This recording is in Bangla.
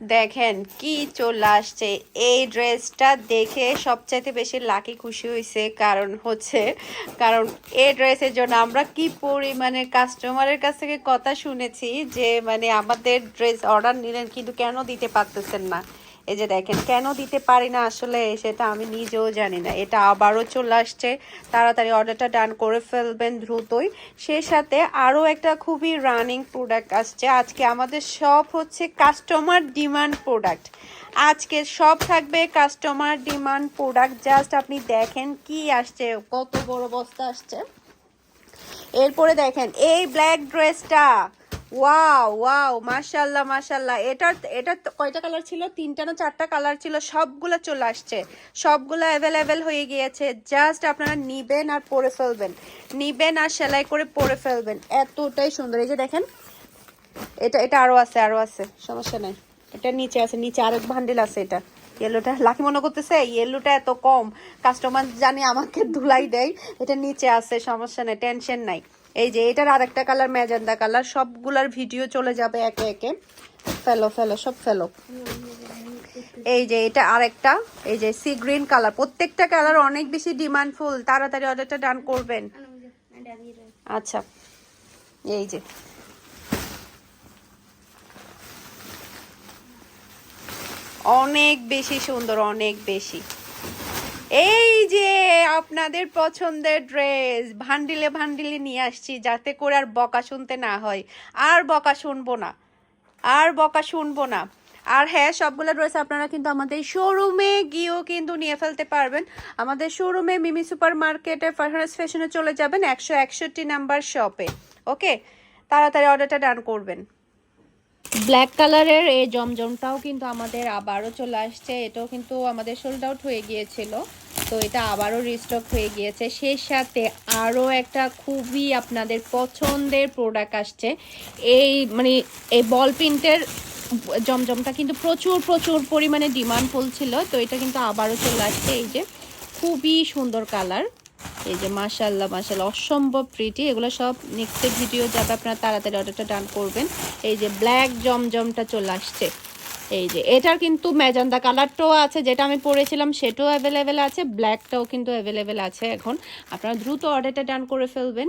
দেখেন কি চলে আসছে। এই ড্রেসটা দেখে সবচাইতে বেশি লাকি খুশি হয়েছে, কারণ এই ড্রেসের জন্য আমরা কি পরিমাণে কাস্টমারের কাছ থেকে কথা শুনেছি যে মানে আমাদের ড্রেস অর্ডার নিলেন কিন্তু কেন দিতে পারতেছেন না। এই যে দেখেন কেন দিতে পারি না আসলে সেটা আমি নিজেও জানি না। এটা আবারও চলে আসছে, তাড়াতাড়ি অর্ডারটা ডান করে ফেলবেন দ্রুতই। সেই সাথে আরও একটা খুবই রানিং প্রোডাক্ট আসছে আজকে। আমাদের সব হচ্ছে কাস্টমার ডিমান্ড প্রোডাক্ট, আজকে সব থাকবে কাস্টমার ডিমান্ড প্রোডাক্ট। জাস্ট আপনি দেখেন কি আসছে, কত বড় বস্তা আসছে। এরপরে দেখেন এই ব্ল্যাক ড্রেসটা, ওয়াও ওয়াও, মাশাল্লাহ মাশাল্লাহ। এটা কয়টা কালার ছিল? 3টা না 4টা কালার ছিল, সবগুলো চলে আসছে, সবগুলো অ্যাভেলেবেল হয়ে গিয়েছে। জাস্ট আপনারা নিবেন আর পরে ফেলবেন, নিবেন আর সেলাই করে পরে ফেলবেন, এতটাই সুন্দর। এই যে দেখেন এটা এটা আরো আছে, আরো আছে, সমস্যা নাই। এটা নিচে আছে, নিচে আরেক বান্ডিল আছে। এটা ইয়েলোটা লাকি মনে করতেছে ইয়েলোটা এত কম, কাস্টমার জানি আমাকে ধুলাই দেয়। এটা নিচে আছে, সমস্যা নেই, টেনশন নাই। এই যে এটার আরেকটা কালার ম্যাজেন্ডা কালার, সবগুলার ভিডিও চলে যাবে একে একে। ফেলো ফেলো সব ফেলো। এই যে এটা আরেকটা, এই যে সি গ্রিন কালার। প্রত্যেকটা কালার অনেক বেশি ডিমান্ডফুল, তাড়াতাড়ি অর্ডারটা ডান করবেন। আচ্ছা এই যে অনেক বেশি সুন্দর, অনেক বেশি। এই যে আপনাদের পছন্দের ড্রেস ভান্ডিলে ভান্ডিলে নিয়ে আসছি, যাতে করে আর বকা শুনতে না হয়। আর বকা শুনবো না, আর বকা শুনবো না। আর হ্যাঁ, সবগুলো ড্রেস আপনারা কিন্তু আমাদের শোরুমে গিয়েও কিন্তু নিয়ে ফেলতে পারবেন। আমাদের শোরুমে মিমি সুপার মার্কেটে ফারহানাস ফ্যাশনে চলে যাবেন, 161 নাম্বার শপে। ওকে, তাড়াতাড়ি অর্ডারটা ডান করবেন। ব্ল্যাক কালারের এই জমজমটাও কিন্তু আমাদের আবারও চলে আসছে। এটাও কিন্তু আমাদের সোল্ড আউট হয়ে গিয়েছিল, তো এটা আবারও রিস্টক হয়ে গিয়েছে। সেই সাথে আরও একটা খুবই আপনাদের পছন্দের প্রোডাক্ট আসছে। এই মানে এই বল প্রিন্টের জমজমটা কিন্তু প্রচুর প্রচুর পরিমাণে ডিমান্ডফুল ছিল, তো এটা কিন্তু আবারও চলে আসছে। এই যে খুবই সুন্দর কালার, এই যে মাশাল্লাহ মাশাল্লাহ, অসম্ভব প্রিটি। এগুলো সব নেক্সট ভিডিও যাবে, আপনারা তাড়াতাড়ি অর্ডারটা ডান করবেন। এই যে ব্ল্যাক জমজমটা চলে আসছে। এই যে এটার কিন্তু ম্যাজেন্ডা কালারটাও আছে, যেটা আমি পরেছিলাম সেটাও অ্যাভেলেবেল আছে, ব্ল্যাকটাও কিন্তু অ্যাভেলেবেল আছে। এখন আপনারা দ্রুত অর্ডারটা ডান করে ফেলবেন।